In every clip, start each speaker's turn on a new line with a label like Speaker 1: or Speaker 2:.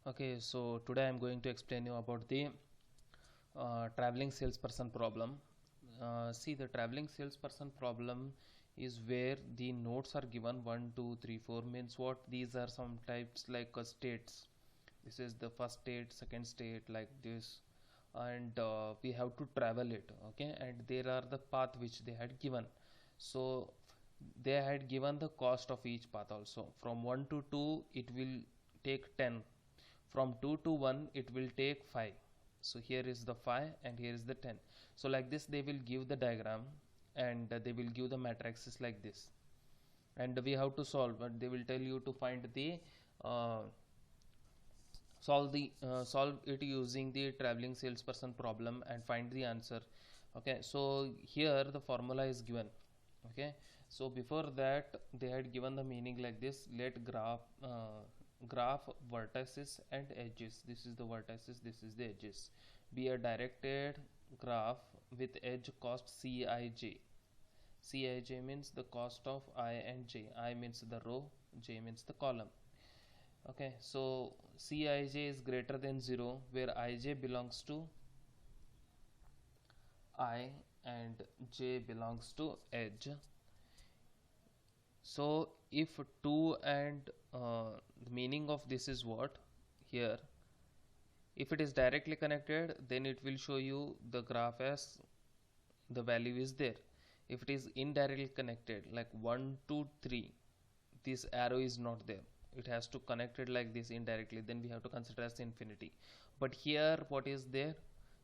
Speaker 1: Okay, so today I'm going to explain you about the traveling salesperson problem. See, the traveling salesperson problem is where the notes are given 1, 2, 3, 4 means what? These are some types like states. This is the first state, second state, like this, and we have to travel it. Okay, and there are the path which they had given. So they had given the cost of each path also. From 1 to 2, it will take 10. From 2 to 1 it will take 5. So here is the 5 and here is the 10. So like this they will give the diagram, and they will give the matrices like this, and we have to solve. But they will tell you to find the uh, solve it using the traveling salesperson problem and find the answer. Okay, so here the formula is given. Okay, so before that they had given the meaning like this: let graph vertices and edges. This is the vertices, this is the edges, be a directed graph with edge cost Cij. Cij means the cost of I and j. I means the row, j means the column. Okay, so Cij is greater than 0 where ij belongs to I and j belongs to edge. So if 2 and the meaning of this is what here, if it is directly connected then it will show you the graph as the value is there. If it is indirectly connected like 1 to 3, this arrow is not there, it has to connect it like this indirectly, then we have to consider as infinity. But here what is there,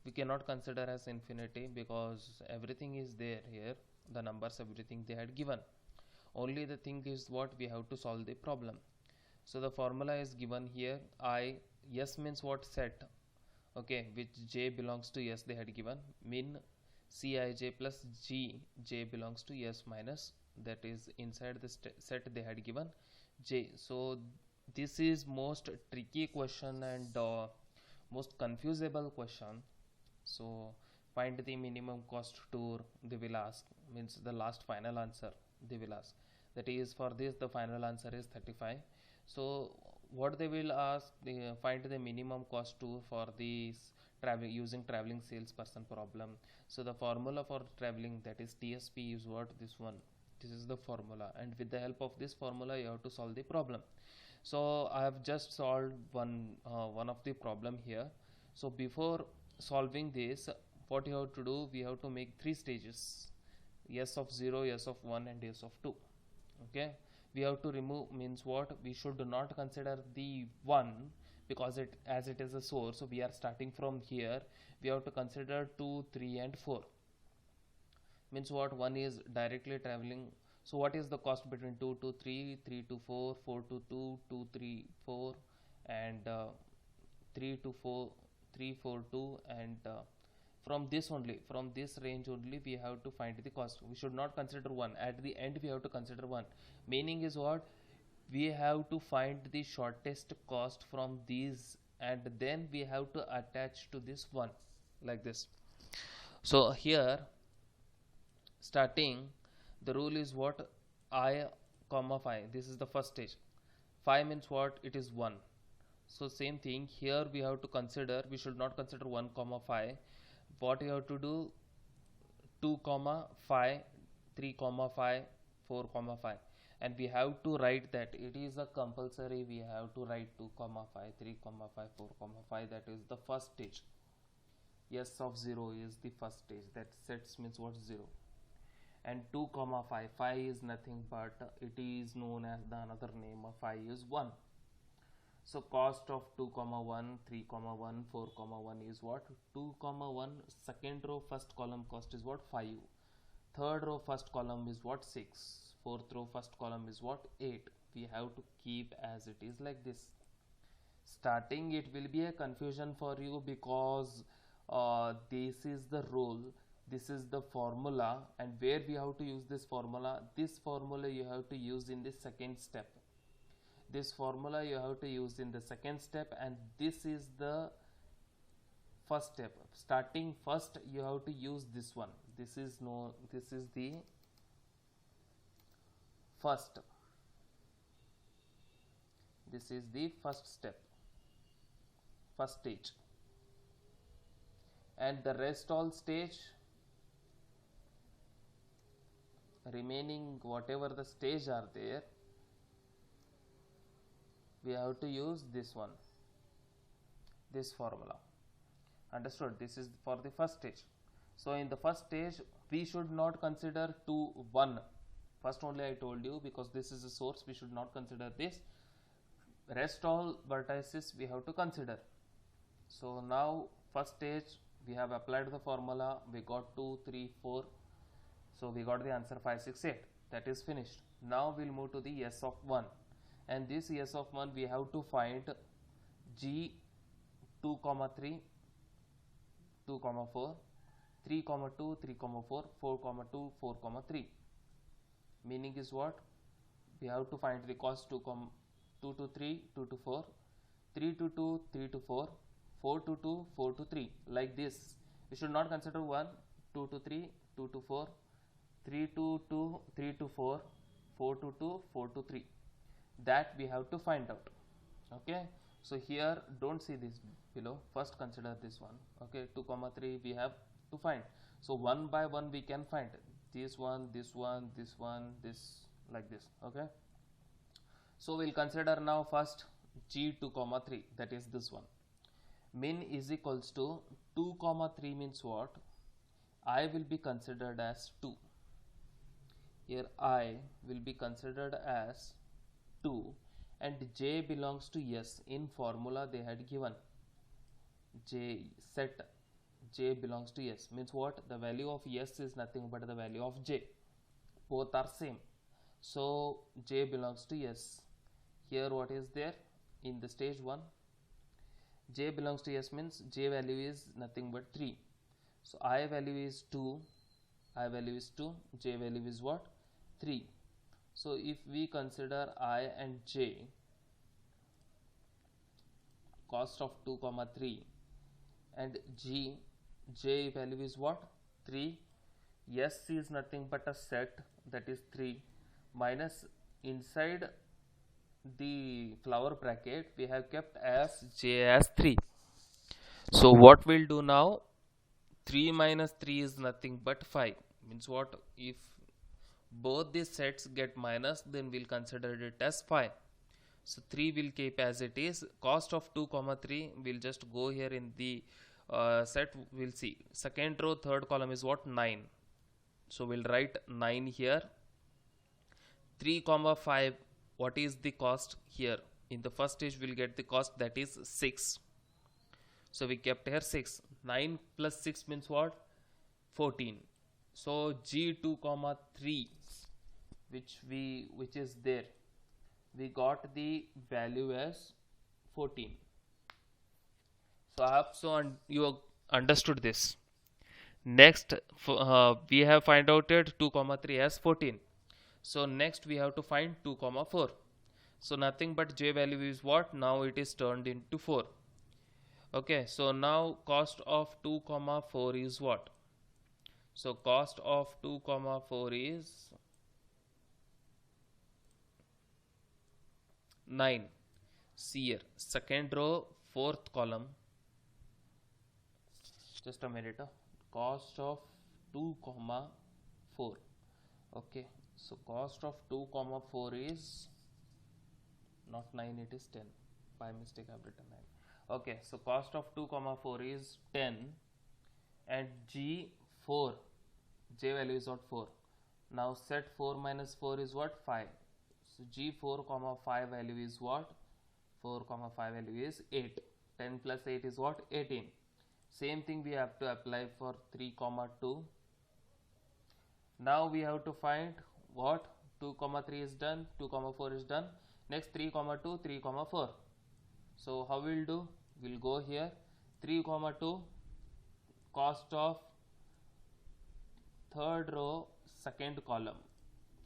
Speaker 1: we cannot consider as infinity because everything is there here, the numbers, everything they had given. Only the thing is what we have to solve the problem. So the formula is given here. I, yes means what? Set. Okay, which j belongs to yes they had given, min Cij plus g, j belongs to yes minus, that is inside the set they had given j. So this is most tricky question and most confusable question. So find the minimum cost tour they will ask, means the last final answer they will ask. That is, for this the final answer is 35. So what they will ask, they find the minimum cost tour for this travel using traveling salesperson problem. So the formula for traveling, that is TSP, is what? This one. This is the formula, and with the help of this formula you have to solve the problem. So I have just solved one of the problem here. So before solving this, what you have to do, we have to make three stages: s of 0, s of 1 and s of 2. Okay, we have to remove, means what, we should not consider the 1 because it, as it is a source, so we are starting from here. We have to consider 2, 3 and 4. Means what, 1 is directly traveling. So what is the cost between 2 to 3, 3 to 4, 4 to 2, 2 3 4, and 3 to 4, 3 4 2, and from this only, from this range only we have to find the cost. We should not consider 1 at the end, we have to consider 1. Meaning is what, we have to find the shortest cost from these, and then we have to attach to this one like this. So here starting, the rule is what, I comma 5, this is the first stage. 5 means what, it is 1. So same thing here, we have to consider, we should not consider 1 comma 5. What you have to do, 2 comma 5, 3 comma 5, 4 comma 5, and we have to write that it is a compulsory, we have to write 2 comma 5, 3 comma 5, 4 comma 5. That is the first stage. S of 0 is the first stage, that sets means what, 0. And 2 comma 5, 5 is nothing but it is known as the another name of 5 is 1. So cost of 2 comma 1, 3 comma 1, 4 comma 1 is what, 2 comma 1. Second row first column cost is what, 5. Third row first column is what, 6. Fourth row first column is what, 8. We have to keep as it is like this. Starting it will be a confusion for you because this is the rule, this is the formula, and where we have to use this formula, you have to use in the second step. This formula you have to use in the second step, and this is the first step. Starting first you have to use this one. This is the first, this is the first step. first stage, and the rest all stage remaining whatever the stage are there, we have to use this one, this formula. Understood? This is for the first stage. So in the first stage we should not consider 2 1. First only I told you, because this is a source, we should not consider this. Rest all vertices we have to consider. So now first stage we have applied the formula, we got 2 3 4, so we got the answer 5 6 8. That is finished. Now we'll move to the S of 1, and this S of 1 we have to find G 2 comma 3 2 comma 4 3 comma 2 3 comma 4 4 comma 2 4 comma 3. Meaning is what? We have to find the cost 2 to 3 2 to 4 3 to 2 3 to 4 4 to 2 4 to 3, like this. We should not consider 1 2 to 3 2 to 4 3 to 2 3 to 4 4 to 2 4 to 3. That we have to find out. Okay, so here don't see this below, first consider this one. Okay, 2 comma 3 we have to find, so one by one we can find this one this one this one this, like this. Okay, so we'll consider now first G 2 comma 3, that is this one. Min is equals to 2 comma 3 means what? I will be considered as 2. Here I will be considered as 2, and J belongs to S. In formula they had given J set J belongs to S, means what? The value of S is nothing but the value of J. Both are same. So J belongs to S. Here what is there in the stage 1? J belongs to S means J value is nothing but 3. So I value is 2, I value is 2, J value is what? 3. So if we consider I and J, cost of 2 comma 3, and J value is what? 3. S is nothing but a set, that is 3, minus inside the flower bracket we have kept as J as 3. So what we'll do now? 3 minus 3 is nothing but 5. Means what? If both these sets get minus, then we'll consider it as 5. So 3 will keep as it is. Cost of 2 comma 3 will just go here in the set. We'll see second row third column is what? 9. So we'll write 9 here. 3 comma 5, what is the cost here? In the first stage we'll get the cost, that is 6. So we kept here 6. 9 plus 6 means what? 14. So G2 comma 3, which is there, we got the value as 14. So I hope so you understood this. Next we have find out 2 comma 3 as 14. So next we have to find 2 comma 4. So nothing but J value is what? Now it is turned into 4. Okay, so now cost of 2 comma 4 is what? So cost of 2 comma 4 is 9. See here, second row fourth column, just a minute, cost of 2 comma 4. Okay, so cost of 2 comma 4 is not 9, it is 10. By mistake I have written 9. Okay, so cost of 2 comma 4 is 10, and G4, J value is what? 4. Now set 4 minus 4 is what? 5. So G4 comma 5 value is what? 4 comma 5 value is 8. 10 plus 8 is what? 18. Same thing we have to apply for 3 comma 2. Now we have to find what? 2 comma 3 is done, 2 comma 4 is done. Next 3 comma 2, 3 comma 4. So how we'll do? We'll go here, 3 comma 2, cost of third row second column,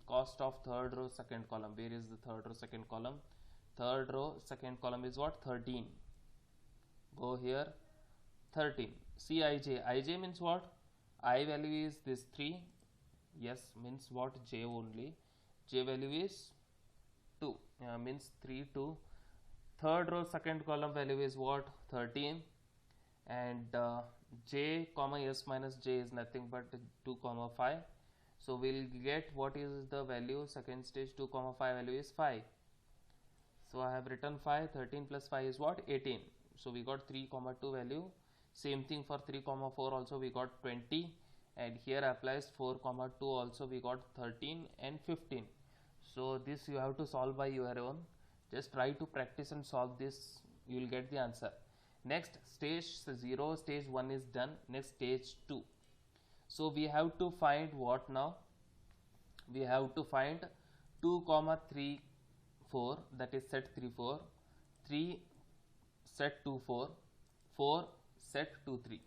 Speaker 1: cost of third row second column. Where is the third row second column? Third row second column is what? 13. Go here, 13. See Ij means what? I value is this 3. Yes, means what? J only. J value is 2, means 3 to third row second column value is what? 13, and j comma s minus j is nothing but 2 comma 5. So we'll get what is the value. Second stage 2 comma 5 value is 5. So I have written 5. 13 plus 5 is what? 18. So we got 3 comma 2 value. Same thing for 3 comma 4 also we got 20, and here applies 4 comma 2 also we got 13 and 15. So this you have to solve by your own. Just try to practice and solve this, you will get the answer. Next, stage 0, stage 1 is done. Next, stage 2. So we have to find what now? We have to find 2 comma 3 4, that is set 3 4, 3 set 2 4, 4 set 2 3.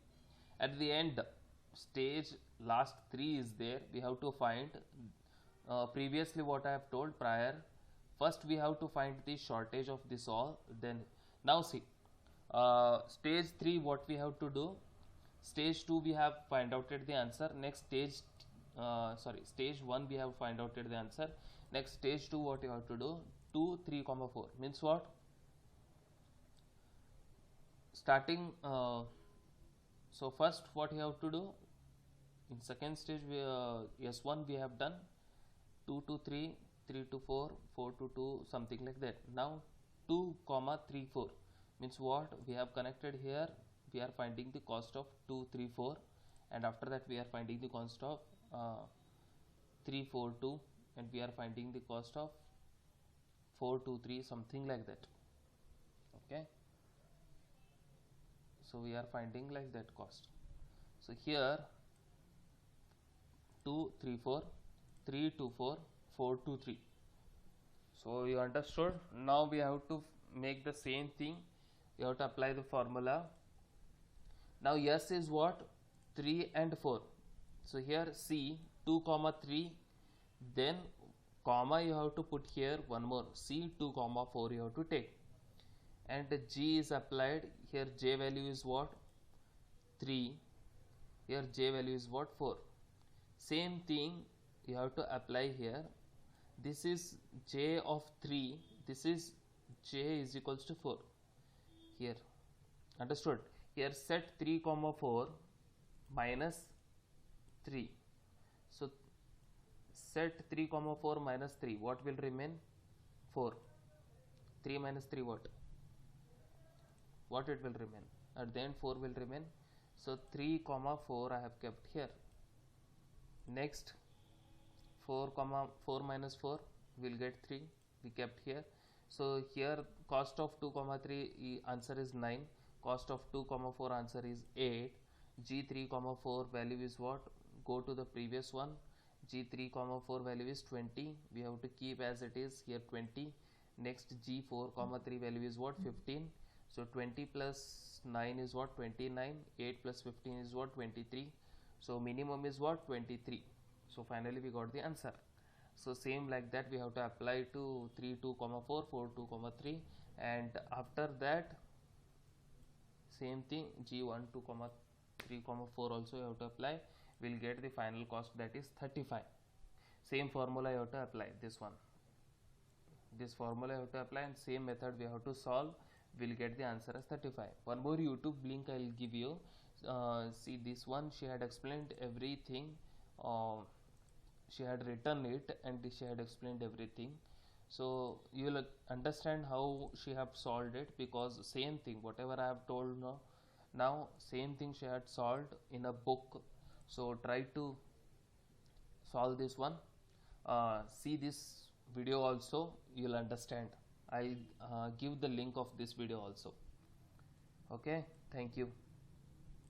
Speaker 1: At the end, stage last 3 is there. We have to find previously what I have told prior. First we have to find the shortage of this all. Then now see, stage 3 what we have to do. Stage 2 we have find out the answer. Next stage stage 1 we have find out the answer. Next stage 2 what you have to do? 2 3 comma 4 means what? Starting so first what you have to do, in second stage we S1 we have done 2 to 3, 3 to 4, 4 to 2, something like that. Now 2 comma 3 4 means what? We have connected here. We are finding the cost of 2 3 4, and after that we are finding the cost of 3 4 2, and we are finding the cost of 4 2 3, something like that. Okay, so we are finding like that cost. So here 2 3 4, 3 2 4, 4 2 3. So you understood. Now we have to make the same thing. You have to apply the formula. Now S is what? 3 and 4. So here C 2 comma 3, then comma you have to put here one more, C 2 comma 4 you have to take, and G is applied. Here J value is what? 3. Here J value is what? 4. Same thing you have to apply here. This is J of 3, this is J is equals to 4 here. Understood? Here set 3 comma 4 minus 3. So set 3 comma 4 minus 3, what will remain? 4. 3 minus 3 what? What it will remain? At the end 4 will remain. So 3 comma 4 I have kept here. Next 4 comma 4 minus 4 will get 3, we kept here. So here cost of 2 comma 3 answer is 9, cost of 2 comma 4 answer is 8. G3 comma 4 value is what? Go to the previous one. G3 comma 4 value is 20, we have to keep as it is here 20. Next G4 comma 3 value is what? 15. So 20 plus 9 is what? 29. 8 plus 15 is what? 23. So minimum is what? 23. So finally we got the answer. So same like that we have to apply to 3 2 comma 4, 4 2 comma 3, and after that same thing G1 2 comma 3 comma 4 also you have to apply. We'll get the final cost, that is 35. Same formula you have to apply. This one, this formula you have to apply, and same method we have to solve. We'll get the answer as 35. One more YouTube link I'll give you. See this one, she had explained everything. She had written it and she had explained everything. So you will understand how she have solved it, because same thing whatever I have told now same thing she had solved in a book. So try to solve this one. See this video also, you will understand. I'll give the link of this video also. Okay, thank you.